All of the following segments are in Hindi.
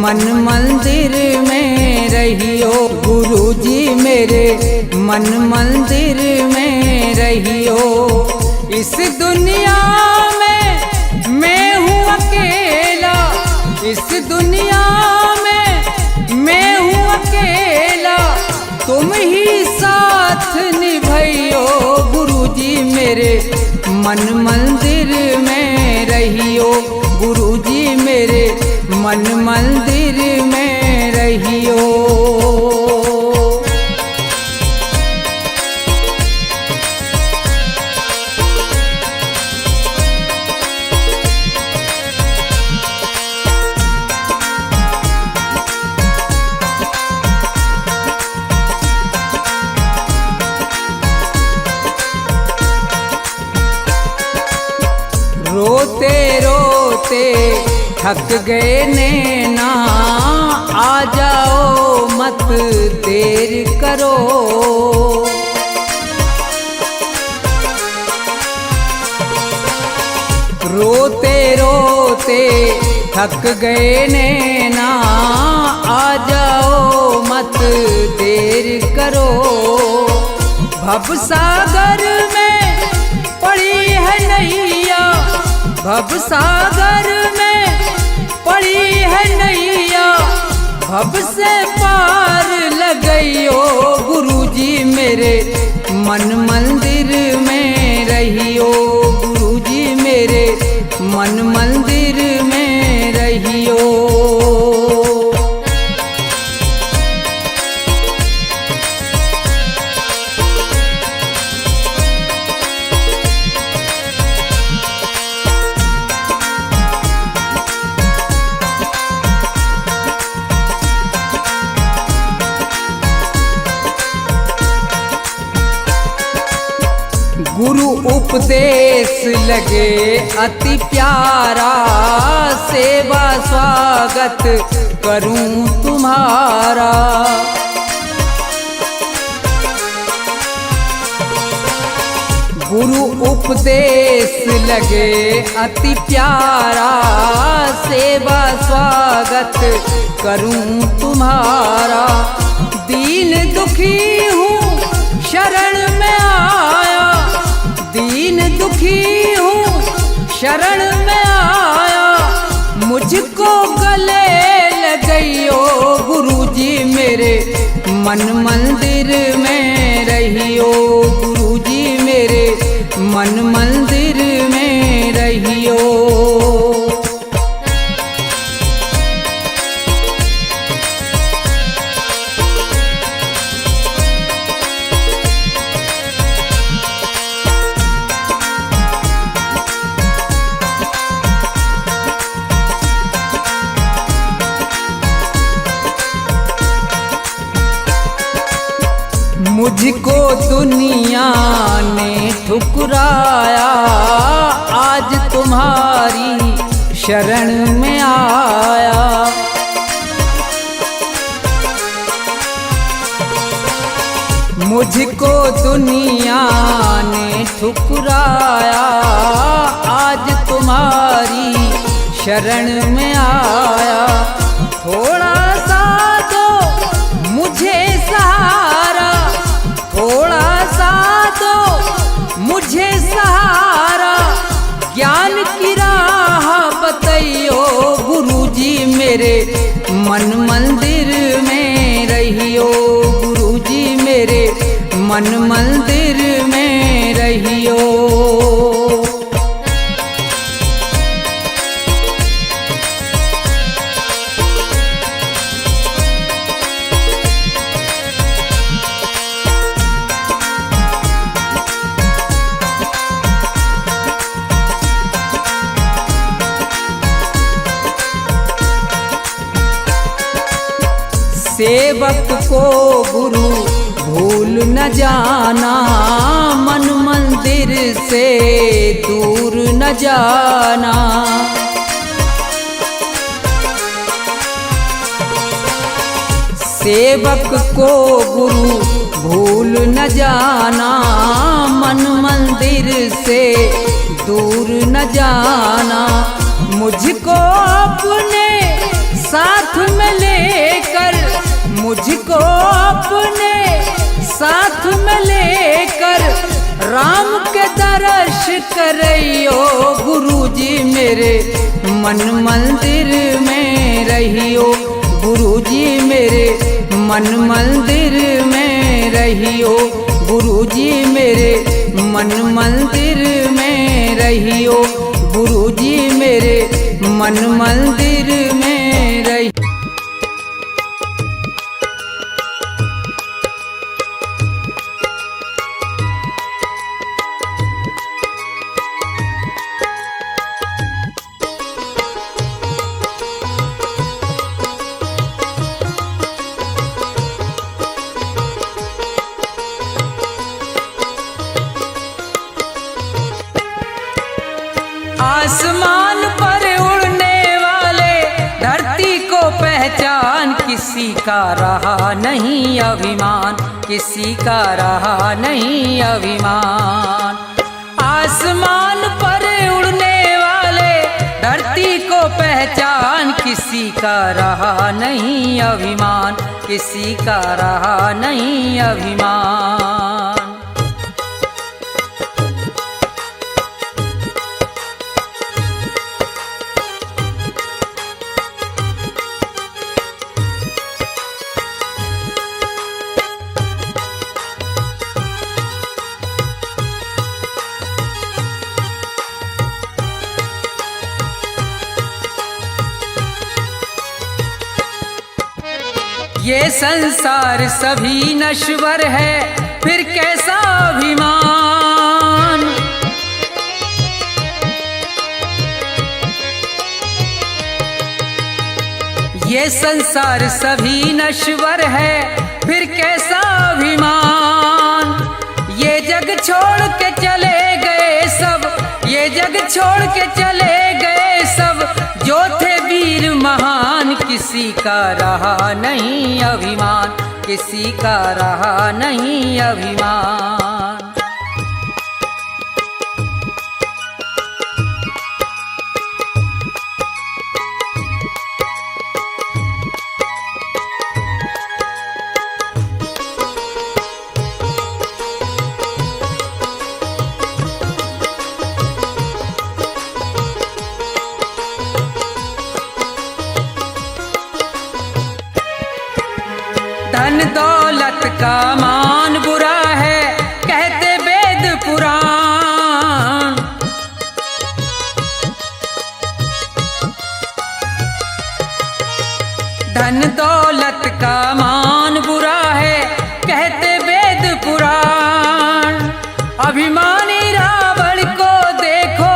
मन मंदिर में रहियो। गुरुजी मेरे मन मंदिर में रहियो। इस दुनिया में मैं हूँ अकेला, इस दुनिया में मैं हूँ अकेला, तुम ही साथ निभाइयो। गुरुजी मेरे मन मंदिर में रहियो। गुरुजी मेरे मन मंदिर में रहियो। रोते रोते थक गए नैना, आ जाओ मत देर करो। रोते रोते थक गए नैना, आ जाओ मत देर करो। भवसागर में पड़ी है नैया, भवसागर में पड़ी है नैया, भव से पार लगइयो। गुरुजी मेरे मन मंदिर में रहियो। गुरुजी मेरे मन मंदिर में रहियो। गुरु उपदेश लगे अति प्यारा, सेवा स्वागत करूं तुम्हारा। गुरु उपदेश लगे अति प्यारा, सेवा स्वागत करूं तुम्हारा। दीन दुखी हूँ शरण में आया, दीन दुखी हूँ शरण में आया, मुझको गले लगइयो। गुरुजी मेरे मन मंदिर में रहियो। गुरुजी मेरे मन मंदिर में रहियो। मुझको दुनिया ने ठुकराया, आज तुम्हारी शरण में आया। मुझको दुनिया ने ठुकराया, आज तुम्हारी शरण में आया। थोड़ा सा दो मुझे सहारा, थोड़ा सा दो मुझे सहारा, ज्ञान की राह बताइयो। गुरुजी मेरे मन मंदिर में रहियो। गुरुजी मेरे मन मंदिर में रहियो। सेवक को गुरु भूल न जाना, मन मंदिर से दूर न जाना। सेवक को गुरु भूल न जाना, मन मंदिर से दूर न जाना। मुझको अपने साथ साथ में लेकर मुझको अपने साथ में लेकर राम के दर्श करियो गुरुजी मेरे मन मंदिर में रहियो गुरुजी मेरे मन मंदिर में रहियो गुरुजी मेरे मन मंदिर में रहियो गुरुजी मेरे मन मंदिर में रहियो। आसमान पर उड़ने वाले धरती को पहचान किसी का रहा नहीं अभिमान किसी का रहा नहीं अभिमान। आसमान पर उड़ने वाले धरती को पहचान किसी का रहा नहीं अभिमान किसी का रहा नहीं अभिमान। ये संसार सभी नश्वर है फिर कैसा अभिमान। ये संसार सभी नश्वर है फिर कैसा अभिमान। ये जग छोड़ के चले गए सब ये जग छोड़ के चले गए सब जो थे वीर महान किसी का रहा नहीं अभिमान किसी का रहा नहीं अभिमान। धन दौलत का मान बुरा है कहते वेद पुराण। धन दौलत का मान बुरा है कहते वेद पुराण। अभिमानी रावण को देखो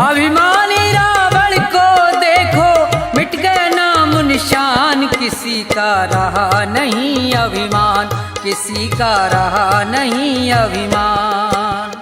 अभिमानी रावण को देखो मिट गया नाम निशान किसी का रहा नहीं अभिमान किसी का रहा नहीं अभिमान।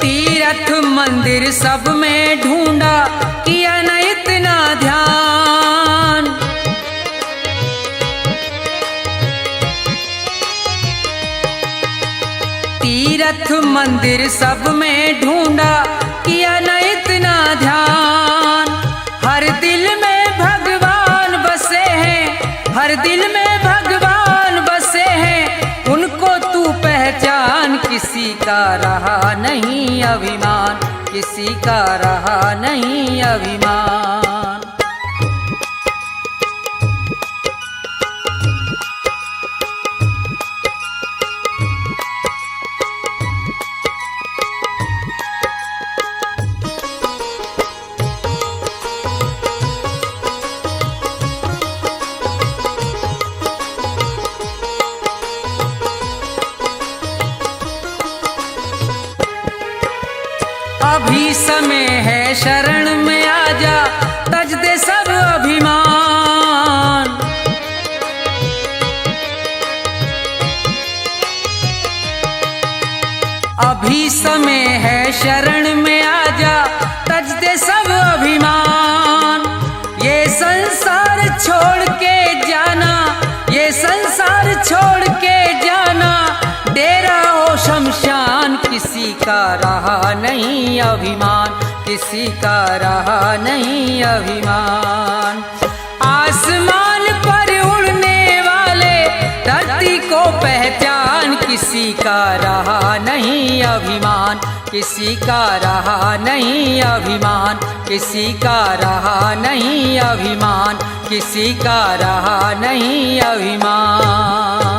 तीर्थ मंदिर सब में ढूंढा किया न इतना ध्यान। तीर्थ मंदिर सब में ढूंढा किया न इतना ध्यान। हर दिल में भगवान बसे हैं हर दिल में भगवान बसे हैं उनको तू पहचान किसी का रहा नहीं अभिमान किसी का रहा नहीं अभिमान। अभी समय है शरण में आजा तज दे सब अभिमान। अभी समय है शरण में आजा, तज दे सब अभिमान। ये संसार छोड़ के जाना, ये संसार छोड़ के जाना, डेरा हो शमशान, किसी का रहा नहीं अभिमान, किसी का रहा नहीं अभिमान। आसमान पर उड़ने वाले धरती को पहचान, किसी का रहा नहीं अभिमान, किसी का रहा नहीं अभिमान, किसी का रहा नहीं अभिमान, किसी का रहा नहीं अभिमान।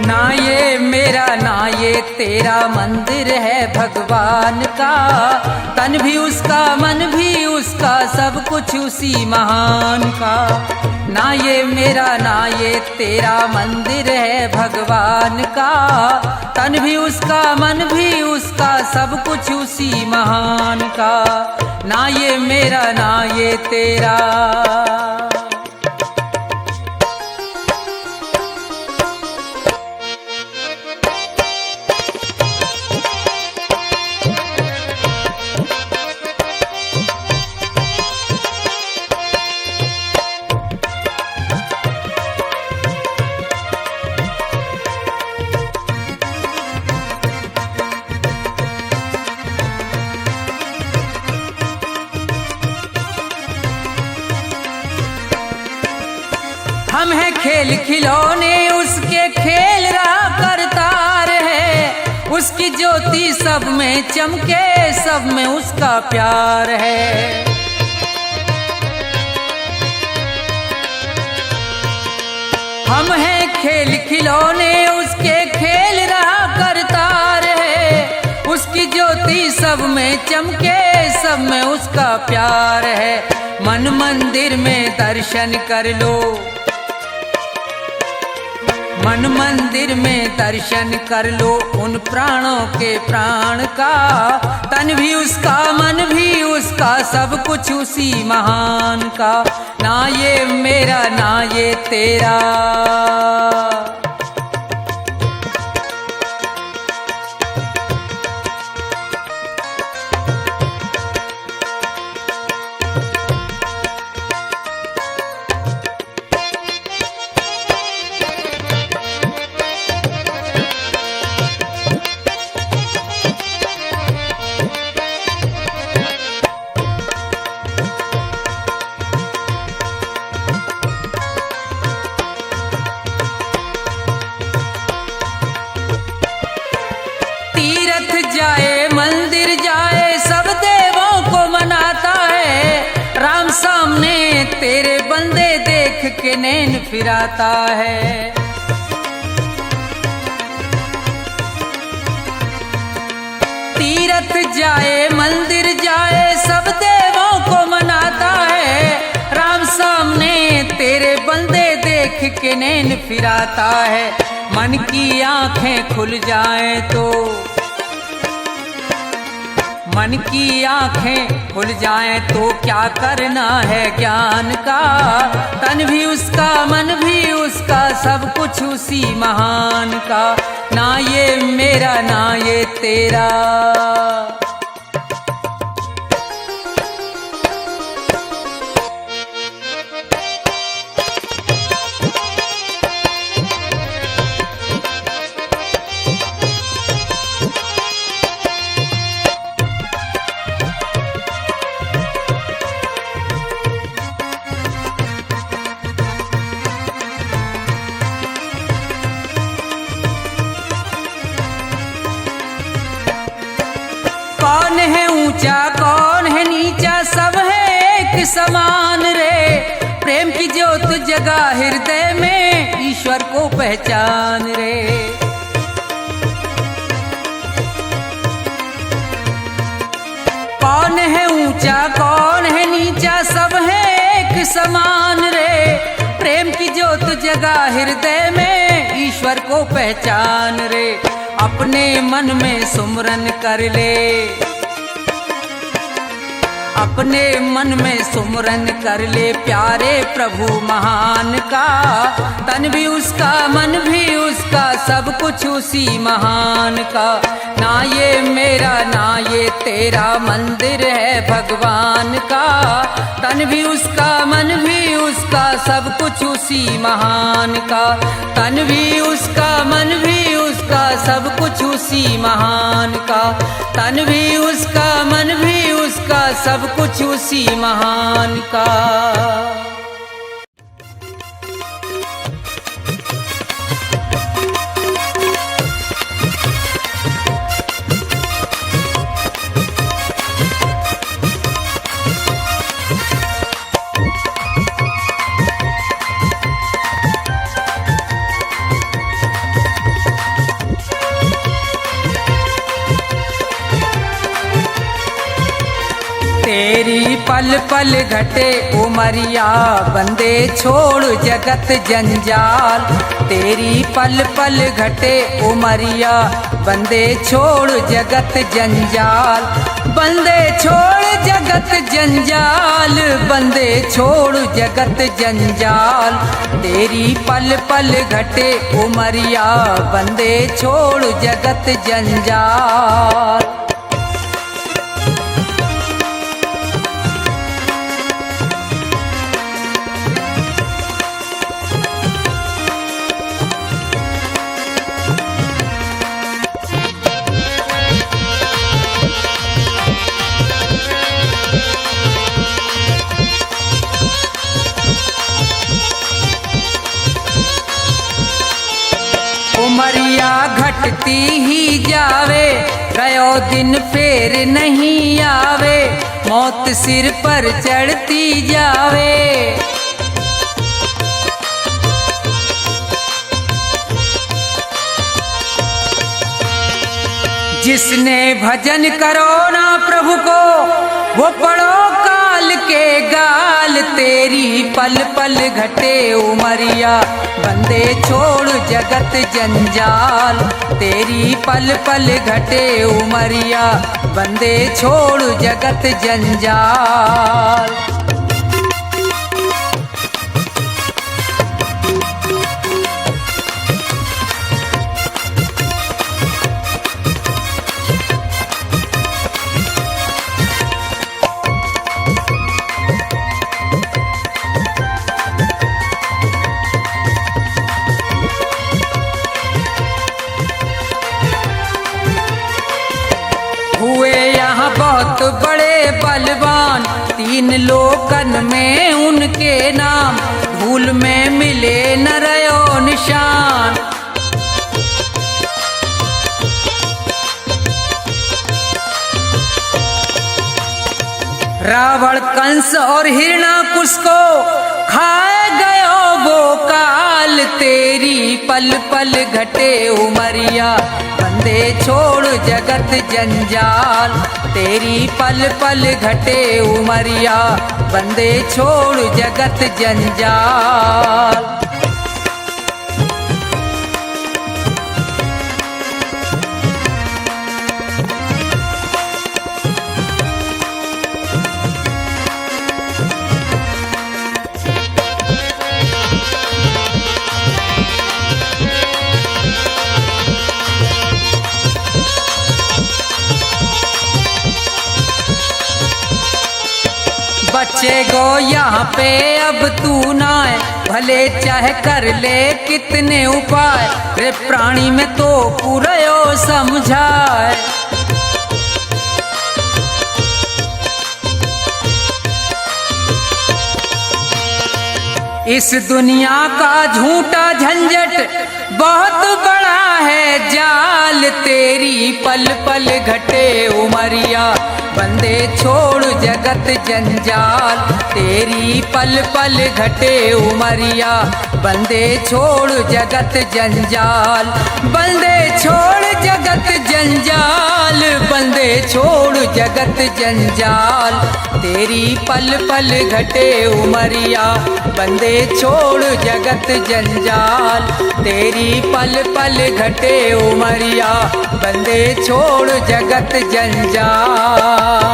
ना ये मेरा ना ये तेरा मंदिर है भगवान का, तन भी उसका मन भी उसका, सब कुछ उसी महान का। ना ये मेरा ना ये तेरा मंदिर है भगवान का, तन भी उसका मन भी उसका, सब कुछ उसी महान का। ना ये मेरा ना ये तेरा। हम हैं खेल खिलौने उसके, खेल रहा करतार है, उसकी ज्योति सब में चमके, सब में उसका प्यार है। हम हैं खेल खिलौने उसके, खेल रहा करतार है, उसकी ज्योति सब में चमके, सब में उसका प्यार है। मन मंदिर में दर्शन कर लो, मन मंदिर में दर्शन कर लो उन प्राणों के प्राण का, तन भी उसका मन भी उसका, सब कुछ उसी महान का। ना ये मेरा ना ये तेरा। जाए मंदिर जाए सब देवों को मनाता है, राम सामने तेरे बंदे देख के नैन फिराता है। तीरथ जाए मंदिर जाए सब देवों को मनाता है, राम सामने तेरे बंदे देख के नैन फिराता है। मन की आंखें खुल जाएं तो, मन की आंखें खुल जाएं तो क्या करना है ज्ञान का, तन भी उसका मन भी उसका, सब कुछ उसी महान का। ना ये मेरा ना ये तेरा। कौन है ऊंचा कौन है नीचा, सब है एक समान रे। प्रेम की ज्योत जगा हृदय में, ईश्वर को पहचान रे। लगा हृदय में ईश्वर को पहचान रे, अपने मन में सुमरन कर ले, अपने मन में सुमरन कर ले प्यारे प्रभु महान का। तन भी उसका मन भी उसका सब कुछ उसी महान का। ना ये मेरा ना ये तेरा मंदिर है भगवान का। तन भी उसका मन भी उसका सब कुछ उसी महान का। तन भी उसका मन भी उसका सब कुछ उसी महान का। तन भी उसका मन भी उसका सब कुछ उसी महान का। तेरी पल पल घटे उमरिया बंदे छोड़ जगत जंजाल। तेरी पल पल घटे उमरिया बंदे छोड़ जगत जंजाल। बंदे छोड़ जगत जंजाल, बंदे छोड़ जगत जंजाल। तेरी पल पल घटे उमरिया बंदे छोड़ जगत जंजाल। उमरिया घटती ही जावे, गयो दिन फेर नहीं आवे। मौत सिर पर चढ़ती जावे। जिसने भजन करो ना प्रभु को, वो पढ़ो काल के गाल। तेरी पल पल घटे उमरिया बंदे छोड़ जगत जंजाल। तेरी पल पल घटे उमरिया बंदे छोड़ जगत जंजाल। हुए यहाँ बहुत बड़े बलवान, तीन लोकन में उनके नाम। धूल में मिले न रयो निशान। रावण कंस और हिरणाकुश को खाए गयो वो काल। तेरी पल पल घटे उमरिया बंदे छोड़ जगत जंजाल। तेरी पल पल घटे उमरिया बंदे छोड़ जगत जंजाल। बच्चे गो यहाँ पे अब तू ना है, भले चाहे कर ले कितने उपाय। रे प्राणी में तो पूरा समझाए। इस दुनिया का झूठा झंझट बहुत बड़ा है जाल। तेरी पल पल घटे उमरिया बंदे छोड़ जगत जंजाल। तेरी पल पल घटे उमरिया बंदे छोड़ जगत जंजाल। बंदे छोड़ जगत जंजाल, बंदे बंदे छोड़ जगत जंजाल, तेरी पल पल घटे उमरिया। बंदे छोड़ जगत जंजाल, तेरी पल पल घटे उमरिया। बंदे छोड़ जगत जंजाल।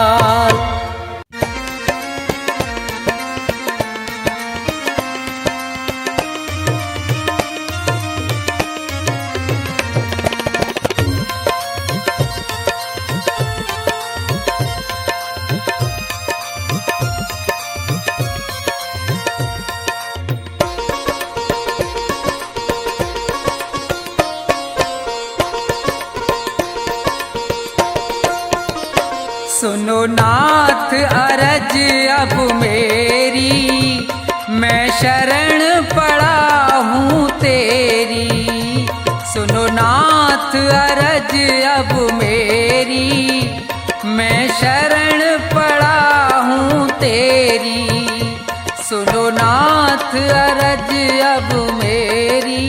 सुनो नाथ अरज अब मेरी, मैं शरण पड़ा हूँ तेरी। सुनो नाथ अरज अब मेरी, मैं शरण पड़ा हूँ तेरी। सुनो नाथ अरज अब मेरी,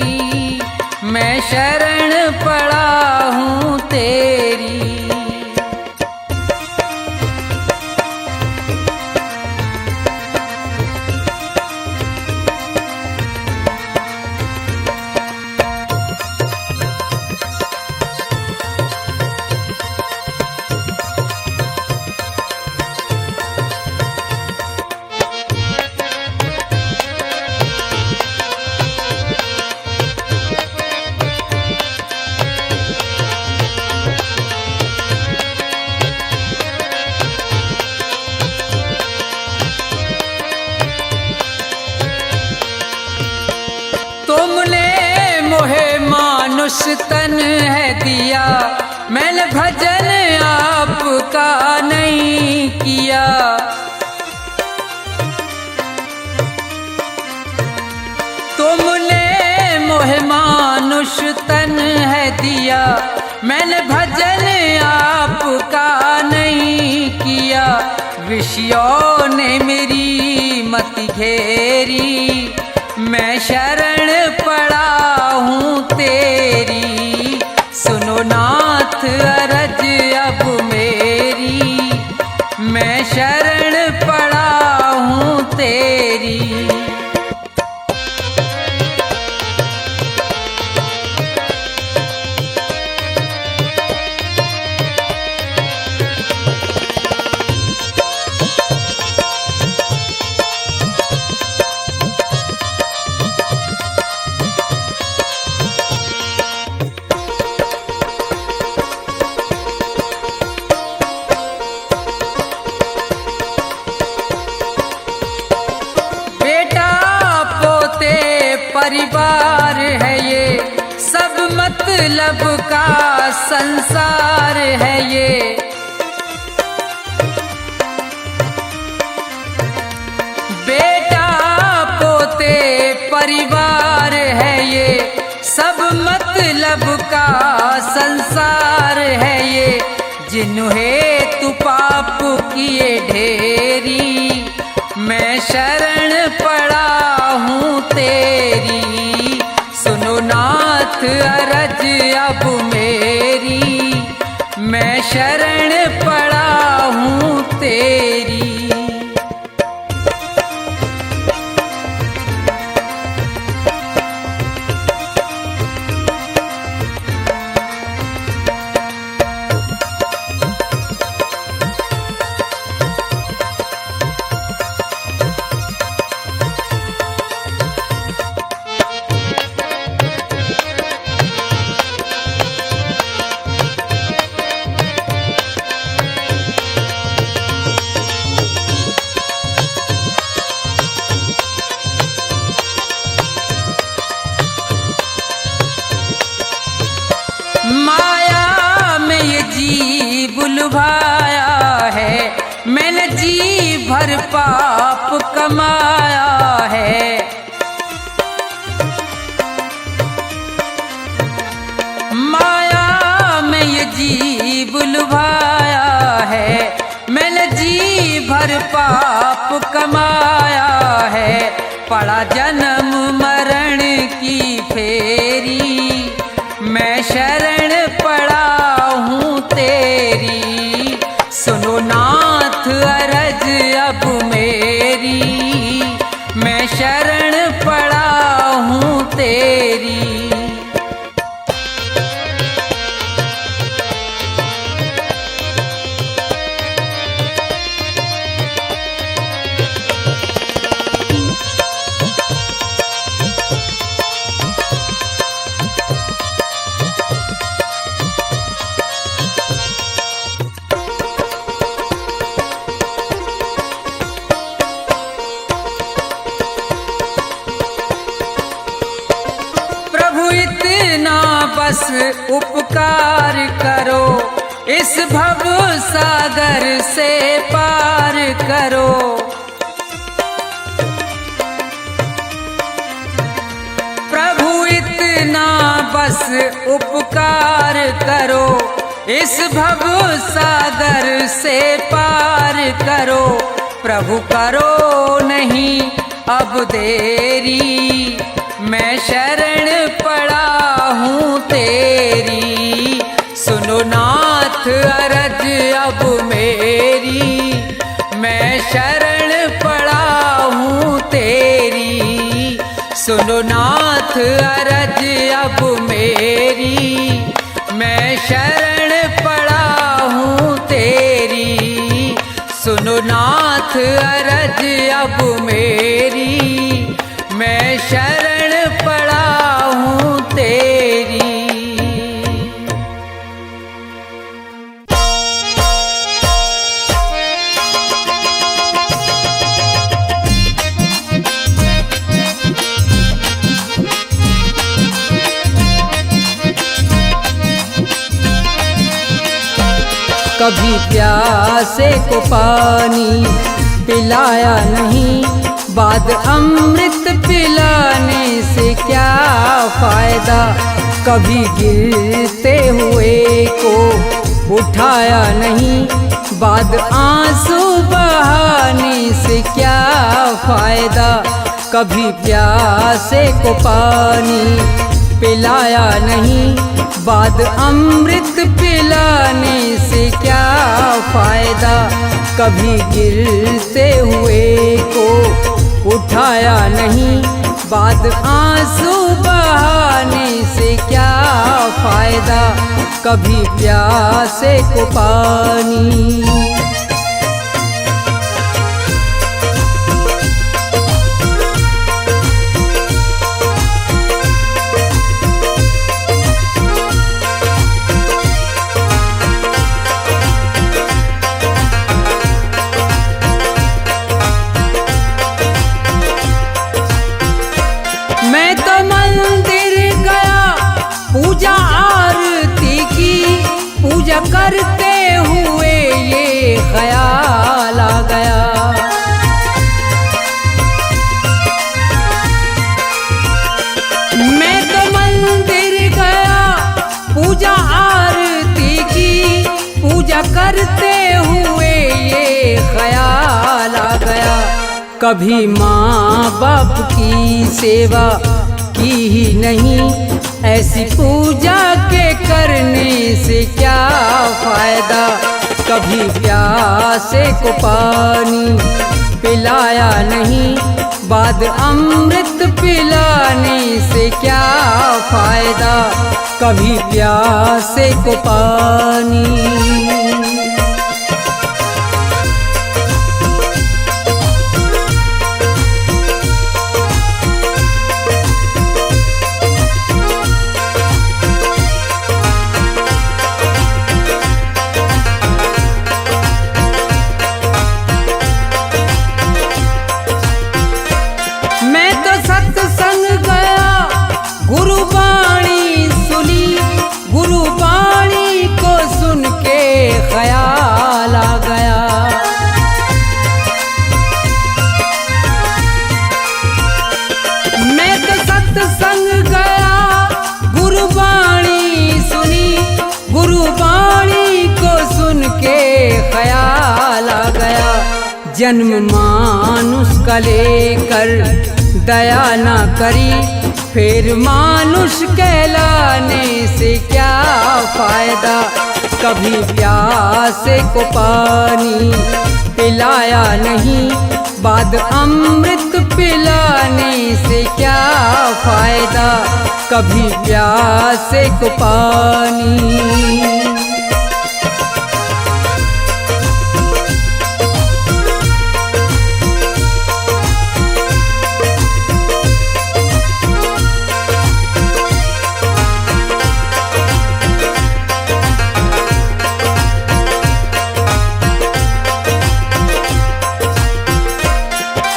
मैं शरण पड़ा हूँ तेरी। मानुष तन है दिया, मैंने भजन आपका नहीं किया। तुमने मोहे मानुष तन है दिया, मैंने भजन आपका नहीं किया। विषयों ने मेरी मत घेरी, मैं शरण पड़ा हूँ तेरी। सुनो नाथ अरज अब मेरी, मैं शरण पड़ा हूँ तेरी। परिवार है ये, सब मतलब का संसार है ये। बेटा पोते परिवार है ये, सब मतलब का संसार है ये। जिन्हें तू पाप किए ढेरी, मैं शरण पड़ा हूँ तेरी। सुनो नाथ अरज अब मेरी, मैं शरण पड़ा हूँ तेरी। लुभाया है, मैंने जी भर पाप कमाया है। माया में ये जीव लुभाया है, मैंने जी भर पाप कमाया है। पड़ा जन्म मरण की फेरी, मैं शरण पड़ा हूँ तेरी। बस उपकार करो, इस भव सागर से पार करो। प्रभु इतना बस उपकार करो, इस भव सागर से पार करो। प्रभु करो नहीं अब देरी, मैं शरण पड़ा हूँ तेरी। सुनो नाथ अरज अब मेरी, मैं शरण पड़ा हूँ तेरी। सुनो नाथ अरज अब मेरी, मैं शरण पड़ा हूँ तेरी। सुनो नाथ अरज अब मेरी, मैं शरण पड़ा हूँ तेरी। कभी प्यासे को पानी पिलाया नहीं, बाद अमृत पिलाने से क्या फायदा। कभी गिरते हुए को उठाया नहीं, बाद आंसू बहाने से क्या फायदा। कभी प्यासे को पानी पिलाया नहीं, बाद अमृत पिलाने से क्या फायदा। कभी गिरते हुए को उठाया नहीं, बाद आंसू बहाने से क्या फायदा। कभी प्यासे को पानी। मैं तो मंदिर गया, पूजा आरती की, पूजा करते हुए ये ख्याल आ गया। मैं तो मंदिर गया, पूजा आरती की, पूजा करते हुए ये ख्याल आ गया। कभी माँ बाप की सेवा की ही नहीं, ऐसी पूजा के करने से क्या फायदा। कभी प्यासे को पानी पिलाया नहीं, बाद अमृत पिलाने से क्या फायदा। कभी प्यासे को पानी। मैं तो सत्संग गया, गुरुवाणी सुनी, गुरुवाणी को सुन के ख्याल आ गया। मैं तो सत्संग गया, गुरुवाणी सुनी, गुरुवाणी को सुन के ख्याल आ गया। जन्म मानुष का लेकर दया ना करी, फिर मानुष कहलाने से क्या फायदा। कभी प्यासे को पानी पिलाया नहीं, बाद अमृत पिलाने से क्या फायदा। कभी प्यासे को पानी।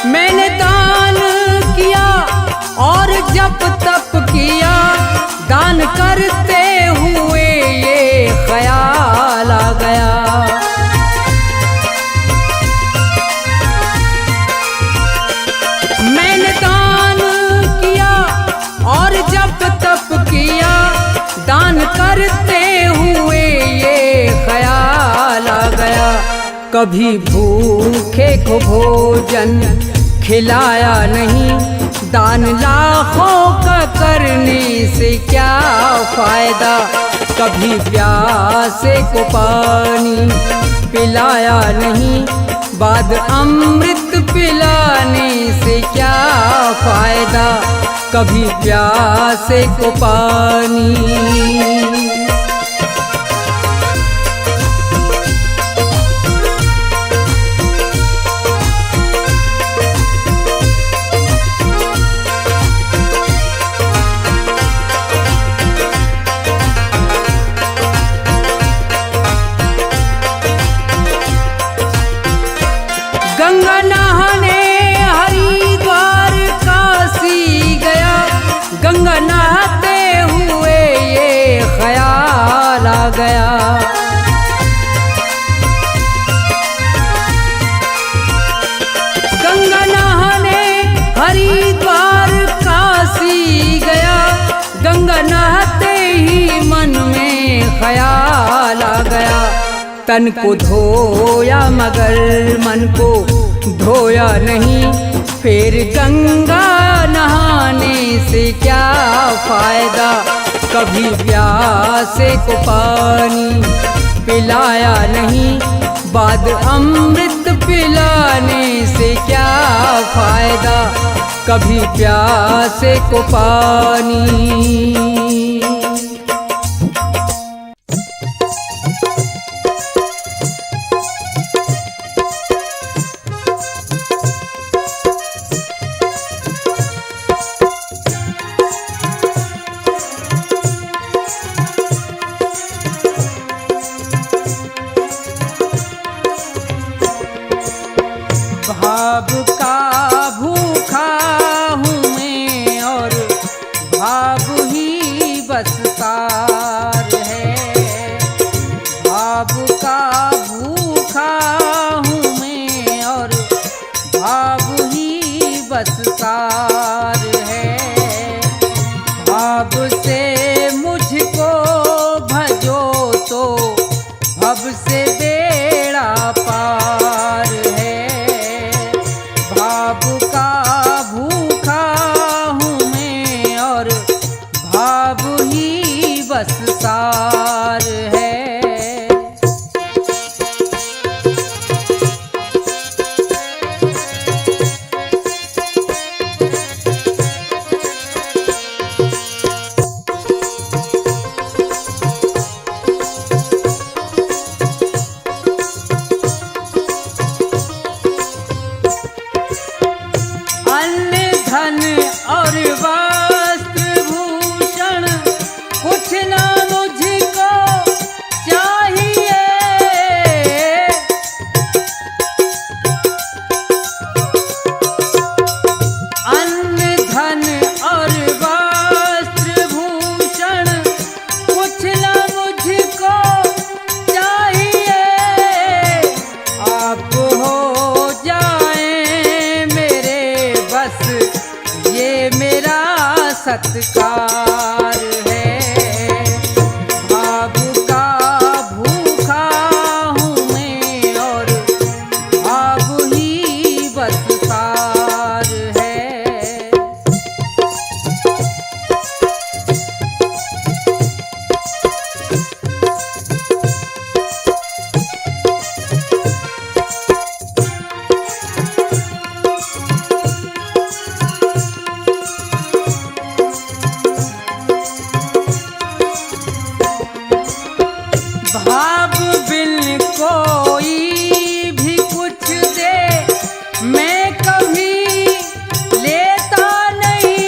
मैंने दान किया और जप तप किया, दान करते करते हुए ये ख्याल आ गया, कभी भूखे को भोजन खिलाया नहीं, दान लाखों का करने से क्या फायदा। कभी प्यासे को पानी पिलाया नहीं, बाद अमृत पिलाने से क्या फायदा। कभी प्यासे को पानी। गंगा नहाने हरिद्वार काशी गया, गंगा नहाते हुए ये ख्याल आ गया। गंगा नहाने हरिद्वार काशी गया, गंगा नहाते ही मन में ख्याल आ गया। तन को धोया मगर मन को धोया नहीं, फिर गंगा नहाने से क्या फायदा। कभी प्यासे को पानी पिलाया नहीं, बाद अमृत पिलाने से क्या फायदा। कभी प्यासे को पानी। भाव का भूखा हूँ मैं और भाव ही बस सार है। भाव का भूखा हूँ मैं और भाव ही बस सार है। भाव से मुझको भजो तो भव से बेड़ा पार है। भाव का भूखा हूँ मैं और भाव ही बस सार है। धन और वस्त्र भूषण कुछ ना मुझको चाहिए। अन्न धन और वस्त्र भूषण कुछ ना मुझको चाहिए। आप हो जाए मेरे बस ये मेरा सत्कार है। भाव का भूखा हूँ मैं और भाव ही बस सार है। भाव बिन कोई भी कुछ दे मैं कभी लेता नहीं।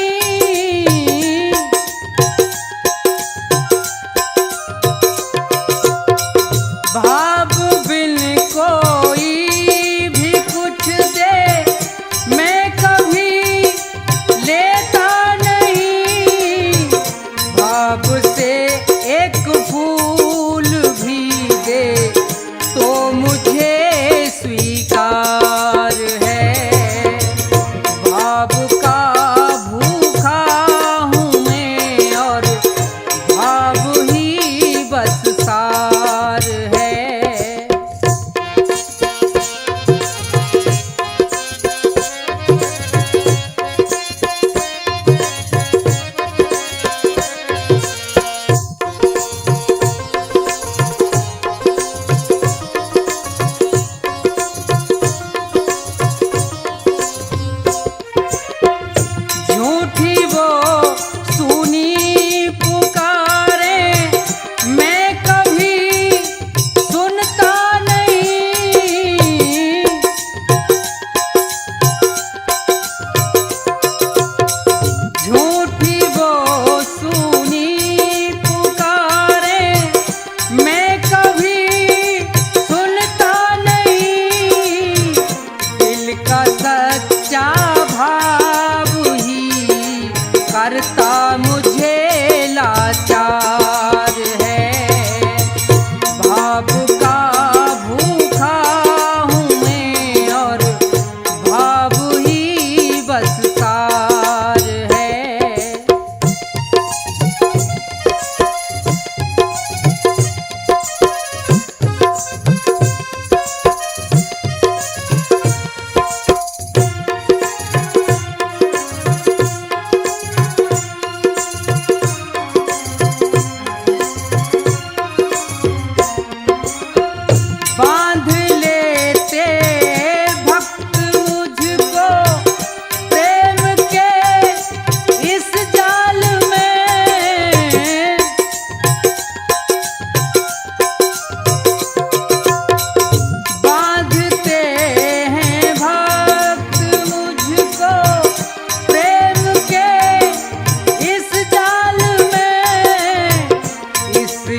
भाव बिन कोई भी कुछ दे मैं कभी लेता नहीं। भाव से एक फूल भी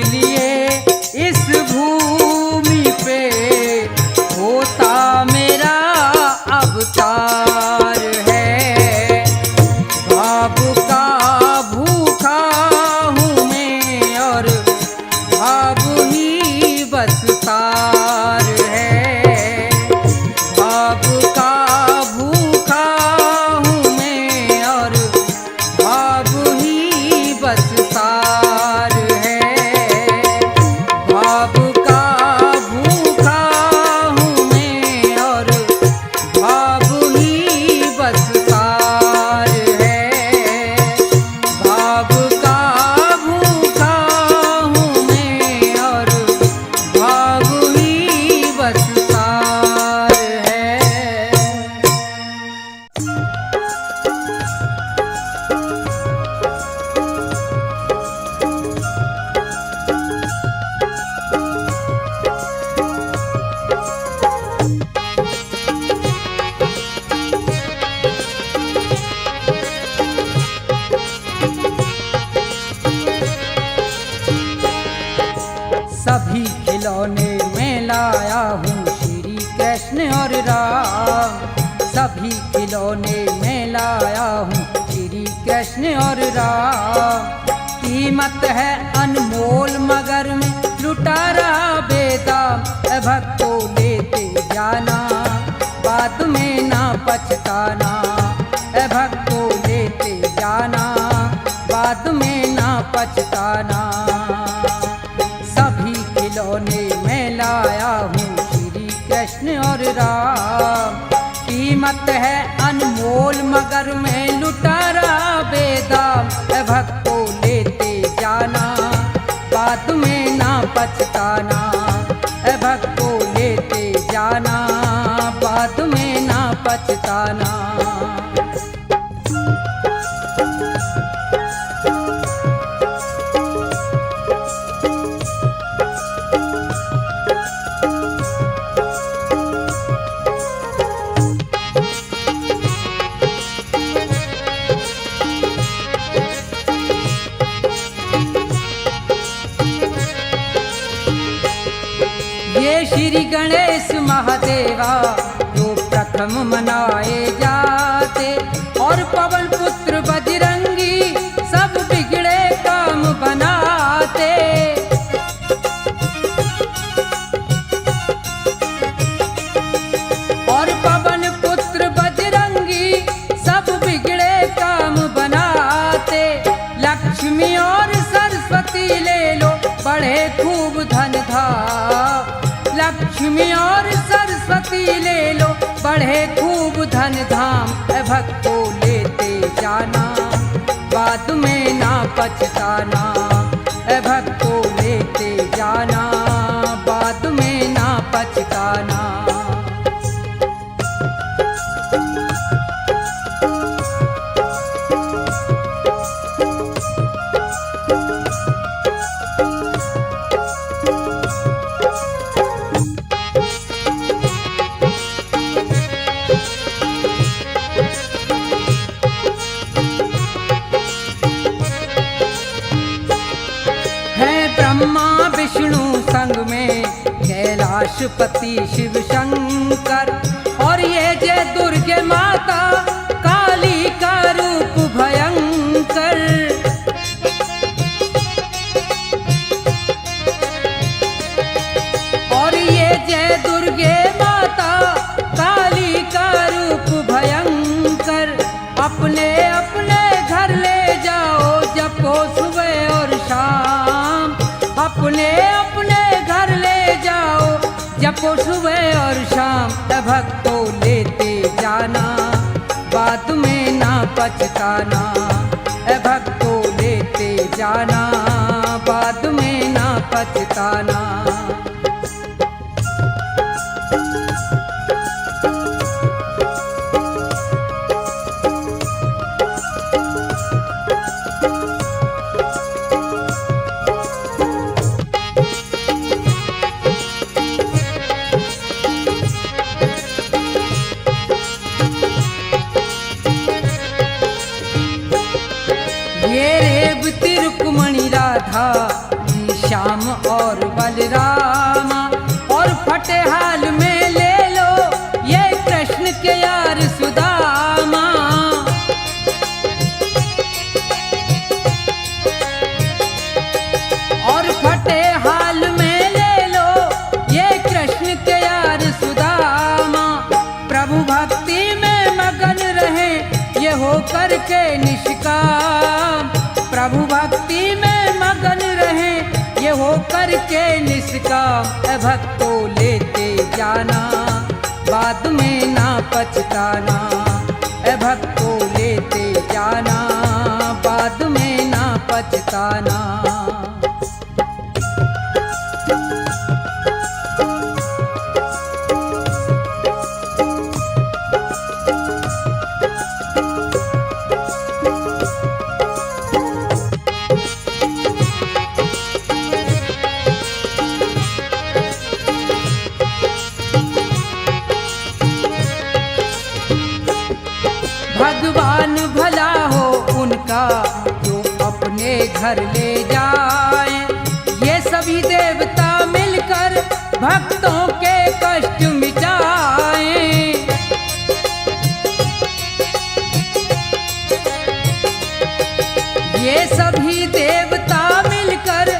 लिए इस भूमि पे होता मेरा अवतार है। भाव का भूखा हूँ मैं और भाव ही बस सार है। भाव का भूखा हूँ मैं और भाव ही बस सार है। भाव का भूखा हूँ मैं और भाव ही बस सार है। भाव का भूखा हूँ मैं और भाव ही बस सार है। सभी खिलौने में लाया हूँ श्री कृष्ण और राम। सभी खिलौने में लाया हूँ श्री कृष्ण और राम। कीमत है अनमोल मगर में लुटा रहा बेदाम। भक्तों लेते जाना बाद में ना पछताना। भक्तों लेते जाना बाद में ना पछताना। सभी खिलौने में लाया हूँ श्री कृष्ण और राम। कीमत है अनमोल मगर में लुटा रहा बेदाम। भक्तों लेते जाना बाद में ना पछताना। भक्तों लेते जाना बाद में ना पछताना। ये श्री गणेश महादेवा जो प्रथम मनाए जाते और पवन पुत्र बजरंगी सब बिगड़े काम बनाते। और पवन पुत्र बजरंगी सब बिगड़े काम बनाते। लक्ष्मी और सरस्वती ले लो बढ़े खूब धन धाम। लक्ष्मी और सरस्वती ले लो बढ़े खूब धन धाम। भक्तों लेते जाना बाद में ना पछताना। भक्तों लेते जाना बाद में ना पछताना। ब्रह्मा विष्णु संग में कैलाशपति शिव शंकर और ये जय दुर्गे माता काली का रूप भयंकर। और ये जय दुर्गे माता काली का रूप भयंकर। अपने अपने घर ले जाओ जपो सुबह और शाम। अपने अपने घर ले जाओ जपो सुबह और शाम। भक्तों लेते जाना बाद में ना पछताना। भक्तों लेते जाना बाद में ना पछताना। ये रेवती रुक्मणी राधा श्याम और बलरामा, और फटे हाल में ले लो ये कृष्ण के यार सुदामा। और फटे हाल में ले लो ये कृष्ण के यार सुदामा। प्रभु भक्ति में मगन रहे ये हो करके निष्काम। प्रभु भक्ति में मगन रहे ये हो करके निष्काम। ए भक्तो लेते जाना बाद में ना पछताना। ए भक्तो लेते जाना बाद में ना पछताना। भगवान भला हो उनका जो अपने घर ले जाए। ये सभी देवता मिलकर भक्तों के कष्ट मिटाए। ये सभी देवता मिलकर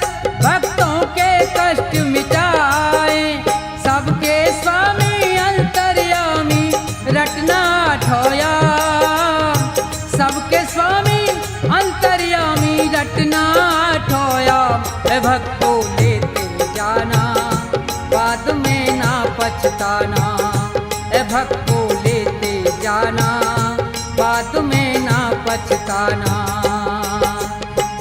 भक्तों के कष्ट मिटाए। सबके स्वामी अंतर्यामी रटना ठोया। सबके स्वामी अंतर्यामी रटना ठोया। ए भक्तो लेते जाना बाद में ना पछताना। ए भक्तो लेते जाना बाद में ना पछताना।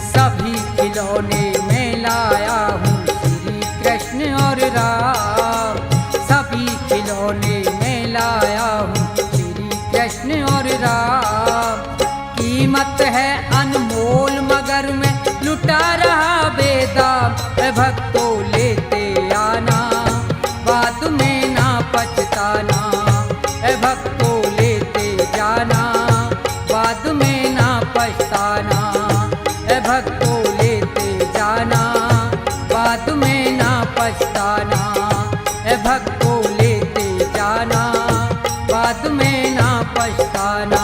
सभी खिलौने में लाया हूँ श्री कृष्ण और राम। सभी खिलौने में लाया हूँ श्री कृष्ण और राम। कीमत है अनमोल मगर में लुटा रहा बेदाम। ए भक्तो लेते आना बाद में ना पछताना। ए भक्तो लेते जाना बाद में ना पछताना। ए भक्तो लेते जाना बाद में ना पछताना। ए भक्तो लेते जाना बाद में ना पछताना।